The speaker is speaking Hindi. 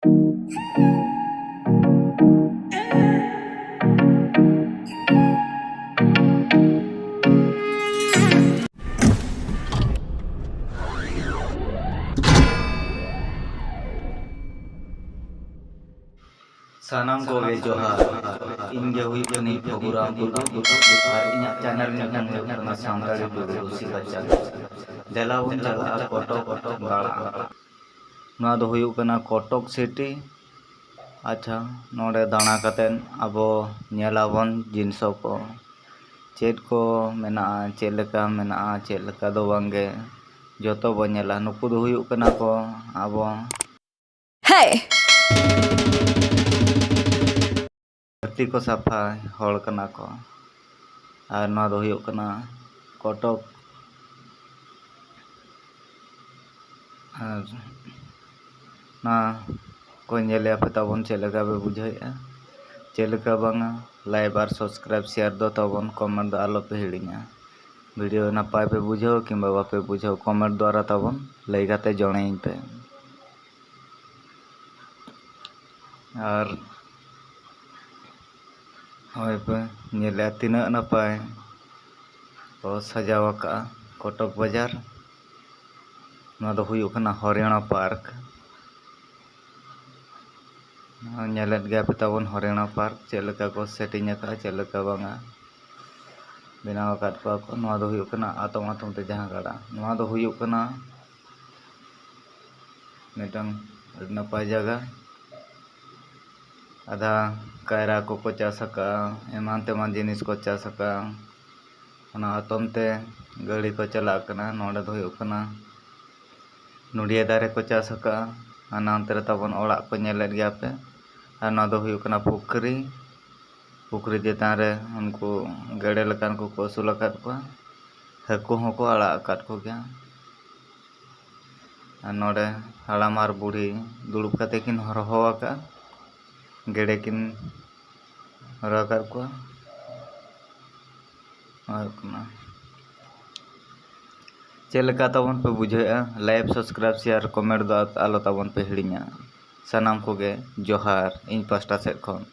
Sanam ko ge johar inge hui kani program tudu ar inya channel nyang karena santali tudu si baca dela bun chala kotok dala na do huyuk kana kotok city acha node dana katen abo nyelabon jinso ko chet ko mena chet leka do bange joto bo nyela nuku do huyuk kana ko abo hey धरती को साफा हड़ कना को और ना दो हुयुक कना कटक और ना को नेले पे तबन चेलेका पे बुझाइया चेलेका बांगा लाइक और सब्सक्राइब शेयर दो तबन कमेंट दो आलो पे हिड़िया वीडियो नपाय पे बुझाओ किंबा बापे बुझाओ कमेंट द्वारा तबन लई काते जणाइन पे और हमें पे नेले तीना नपाय को सजाव का कटक बाजार ना दो हुयुक कना हरियाणा पार्क नेलेत गया पे तबन हरियाणा पार्क चेलेका को सेटिंग का चेलेका बांगा बनाव काट को ना दो हुयुक कना आतम आतम ते जहां गाड़ा ना दो हुयुक कना मिटन नपाय जगह आधा कायरा को चाष का एमान तेमान जिनिस को चाष का आतम ते गाड़ी को चला कना नोडे दो हुयुक कना नुडिया दारे को चाष का अनांतर तबन ओड़ा को नेलेत गया पे और ना दो हुयुक कना पुखरी चेतान रे उनको गेड़े लकान को असूल आकाद को हाकु हों को आड़ा आकाद को गया और नोडे हाड़ाम आर बुढ़ी दुड़ुब काते किन हरहो आका गेड़े किन रकार को चेलेका तबन पे बुझाया लाइक सब्सक्राइब शेयर कमेंट दो आलो तबन पे हिड़िया सानाम को गे जोहार इन पास्टा सेट खन।